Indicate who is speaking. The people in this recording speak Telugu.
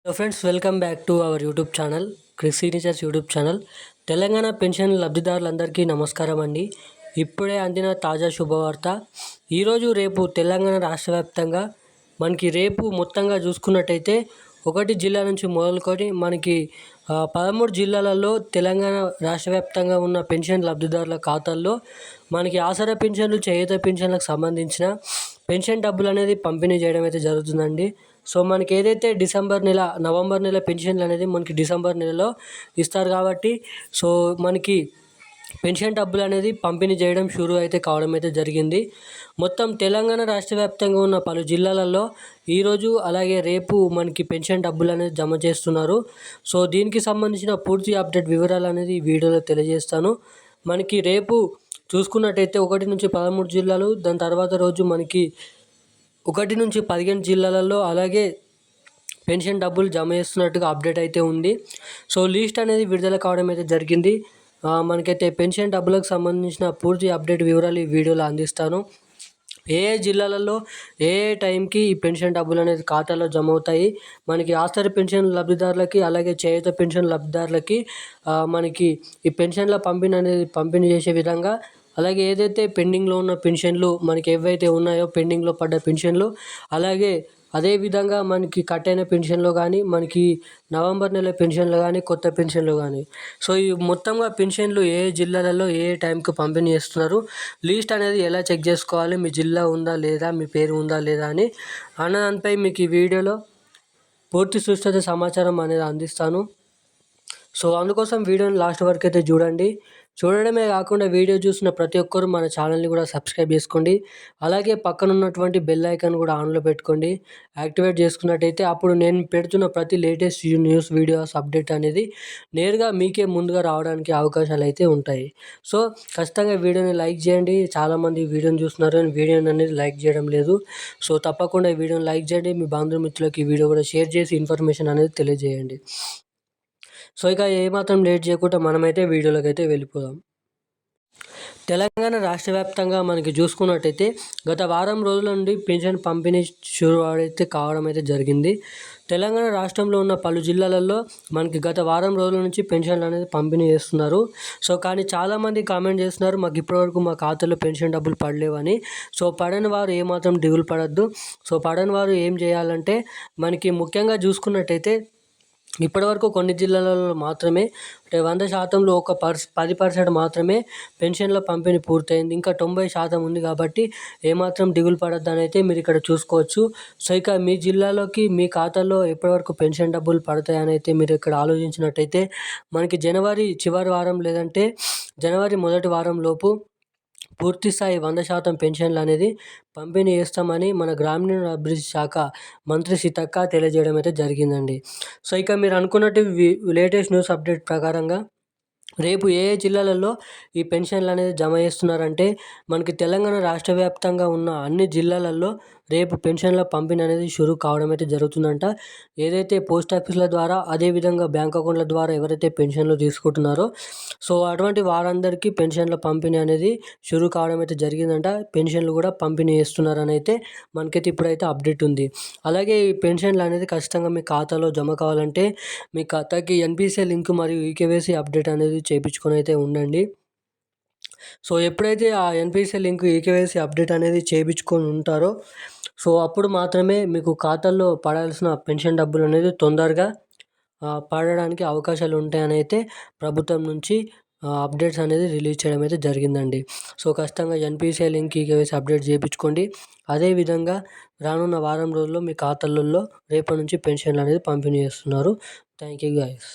Speaker 1: Hello friends, welcome back to our YouTube channel, Cric Signatures YouTube channel. Telangana pension లబ్ధిదారులందరికీ నమస్కారం అండి. ఇప్పుడే అందిన తాజా శుభవార్త. ఈరోజు రేపు తెలంగాణ రాష్ట్ర వ్యాప్తంగా మనకి రేపు మొత్తంగా చూసుకున్నట్టయితే 1 జిల్లా నుంచి మొదలుకొని మనకి 13 జిల్లాలలో తెలంగాణ రాష్ట్ర వ్యాప్తంగా ఉన్న పెన్షన్ లబ్ధిదారుల ఖాతాల్లో మనకి ఆసరా పింఛన్లు, చేయూత పింఛన్లకు సంబంధించిన పెన్షన్ డబ్బులు అనేది పంపిణీ చేయడం అయితే జరుగుతుందండి. సో మనకి ఏదైతే నవంబర్ నెల పెన్షన్లు అనేది మనకి డిసెంబర్ నెలలో ఇస్తారు కాబట్టి సో మనకి పెన్షన్ డబ్బులు అనేది పంపిణీ చేయడం షురూ అయితే కావడం అయితే జరిగింది. మొత్తం తెలంగాణ రాష్ట్ర వ్యాప్తంగా ఉన్న పలు జిల్లాలలో ఈరోజు అలాగే రేపు మనకి పెన్షన్ డబ్బులు అనేది జమ చేస్తున్నారు. సో దీనికి సంబంధించిన పూర్తి అప్డేట్ వివరాలు అనేది ఈ వీడియోలో తెలియజేస్తాను. మనకి రేపు చూసుకున్నట్టయితే 1 నుంచి 13 జిల్లాలు, దాని తర్వాత రోజు మనకి 1 నుంచి 15 జిల్లాలలో అలాగే పెన్షన్ డబ్బులు జమ చేస్తున్నట్టుగా అప్డేట్ అయితే ఉంది. సో లిస్ట్ అనేది విడుదల కావడం అయితే జరిగింది. మనకైతే పెన్షన్ డబ్బులకు సంబంధించిన పూర్తి అప్డేట్ వివరాలు ఈ వీడియోలో అందిస్తాను. ఏ జిల్లాలలో ఏ టైంకి ఈ పెన్షన్ డబ్బులు అనేది ఖాతాలో జమ అవుతాయి, మనకి ఆసరా పెన్షన్ లబ్ధిదారులకి అలాగే చేయూత పెన్షన్ లబ్ధిదారులకి మనకి ఈ పెన్షన్ల పంపిణీ చేసే విధంగా, అలాగే ఏదైతే పెండింగ్లో ఉన్న పెన్షన్లు మనకి ఏవైతే ఉన్నాయో పెండింగ్లో పడ్డ పెన్షన్లు, అలాగే అదేవిధంగా మనకి కట్ అయిన పెన్షన్లో కానీ, మనకి నవంబర్ నెల పెన్షన్లు కానీ, కొత్త పెన్షన్లు కానీ, సో ఈ మొత్తంగా పెన్షన్లు ఏ జిల్లాలలో ఏ టైంకి పంపిణీ చేస్తున్నారు, లిస్ట్ అనేది ఎలా చెక్ చేసుకోవాలి, మీ జిల్లా ఉందా లేదా, మీ పేరు ఉందా లేదా అని అన్నదానిపై మీకు ఈ వీడియోలో పూర్తి సుస్థిత సమాచారం అనేది అందిస్తాను. సో అందుకోసం వీడియోని లాస్ట్ వరకు అయితే చూడడమే కాకుండా వీడియో చూసిన ప్రతి ఒక్కరు మన ఛానల్ని కూడా సబ్స్క్రైబ్ చేసుకోండి. అలాగే పక్కన ఉన్నటువంటి బెల్ ఐకాన్ కూడా ఆన్లో పెట్టుకోండి. యాక్టివేట్ చేసుకున్నట్టయితే అప్పుడు నేను పెడుతున్న ప్రతి లేటెస్ట్ న్యూస్ వీడియోస్ అప్డేట్ అనేది నేరుగా మీకే ముందుగా రావడానికి అవకాశాలు అయితే ఉంటాయి. సో ఖచ్చితంగా వీడియోని లైక్ చేయండి. చాలామంది వీడియోని చూస్తున్నారు కానీ వీడియోని అనేది లైక్ చేయడం లేదు. సో తప్పకుండా ఈ వీడియోని లైక్ చేయండి. మీ బంధుమిత్రులకి ఈ వీడియో కూడా షేర్ చేసి ఇన్ఫర్మేషన్ అనేది తెలియజేయండి. సో ఇక ఏమాత్రం లేట్ చేయకుండా మనమైతే వీడియోలోకి అయితే వెళ్ళిపోదాం. తెలంగాణ రాష్ట్ర వ్యాప్తంగా మనకి చూసుకున్నట్టయితే గత వారం రోజుల నుండి పెన్షన్ పంపిణీ షురూ అయితే కావడం అయితే జరిగింది. తెలంగాణ రాష్ట్రంలో ఉన్న పలు జిల్లాలలో మనకి గత వారం రోజుల నుంచి పెన్షన్లు అనేది పంపిణీ చేస్తున్నారు. సో కానీ చాలామంది కామెంట్ చేస్తున్నారు, మాకు ఇప్పటివరకు మా ఖాతాలో పెన్షన్ డబ్బులు పడలేవని. సో పడని వారు ఏమాత్రం దిగులు పడద్దు. సో పడని వారు ఏం చేయాలంటే, మనకి ముఖ్యంగా చూసుకున్నట్టయితే ఇప్పటివరకు కొన్ని జిల్లాలలో మాత్రమే, అంటే 100%లో 10% మాత్రమే పెన్షన్ల పంపిణీ పూర్తయింది. ఇంకా 90% ఉంది కాబట్టి ఏమాత్రం దిగులు పడొద్దని అయితే మీరు ఇక్కడ చూసుకోవచ్చు. సో ఇక మీ జిల్లాలోకి మీ ఖాతాలో ఎప్పటివరకు పెన్షన్ డబ్బులు పడతాయని అయితే మీరు ఇక్కడ ఆలోచించినట్టయితే, మనకి జనవరి చివరి వారం లేదంటే జనవరి మొదటి వారం లోపు పూర్తిస్థాయి 100% పెన్షన్లు అనేది పంపిణీ చేస్తామని మన గ్రామీణాభివృద్ధి శాఖ మంత్రి సీతక్క తెలియజేయడం అయితే జరిగిందండి. సో ఇక మీరు అనుకున్నట్టు లేటెస్ట్ న్యూస్ అప్డేట్ ప్రకారంగా రేపు ఏ జిల్లాలలో ఈ పెన్షన్లు అనేది జమ చేస్తున్నారంటే, మనకి తెలంగాణ రాష్ట్ర వ్యాప్తంగా ఉన్న అన్ని జిల్లాలలో రేపు పెన్షన్ల పంపిణీ అనేది షురూ కావడం అయితే జరుగుతుందంట. ఏదైతే పోస్ట్ ఆఫీసుల ద్వారా, అదేవిధంగా బ్యాంక్ అకౌంట్ల ద్వారా ఎవరైతే పెన్షన్లు తీసుకుంటున్నారో సో అటువంటి వారందరికీ పెన్షన్ల పంపిణీ అనేది షురూ కావడం అయితే జరిగిందంట. పెన్షన్లు కూడా పంపిణీ చేస్తున్నారని అయితే మనకైతే ఇప్పుడైతే అప్డేట్ ఉంది. అలాగే ఈ పెన్షన్లు అనేది ఖచ్చితంగా మీ ఖాతాలో జమ కావాలంటే మీ ఖాతాకి ఎన్పిసిఐ లింక్ మరియు ఈకేవైసీ అప్డేట్ అనేది చేయించుకొని అయితే ఉండండి. సో ఎప్పుడైతే ఆ ఎన్పిసిఐ లింక్, ఈకేవైసీ అప్డేట్ అనేది చేయించుకొని ఉంటారో సో అప్పుడు మాత్రమే మీకు ఖాతాల్లో పడాల్సిన పెన్షన్ డబ్బులు అనేది తొందరగా పడడానికి అవకాశాలు ఉంటాయని అయితే ప్రభుత్వం నుంచి అప్డేట్స్ అనేది రిలీజ్ చేయడం అయితే జరిగిందండి. సో ఖచ్చితంగా ఎన్పిసిఐ లింక్, ఈకేవైసీ అప్డేట్ చేయించుకోండి. అదేవిధంగా రానున్న వారం రోజుల్లో మీ ఖాతాలలో రేపటి నుంచి పెన్షన్లు అనేది పంపిణీ చేస్తున్నారు. Thank you guys.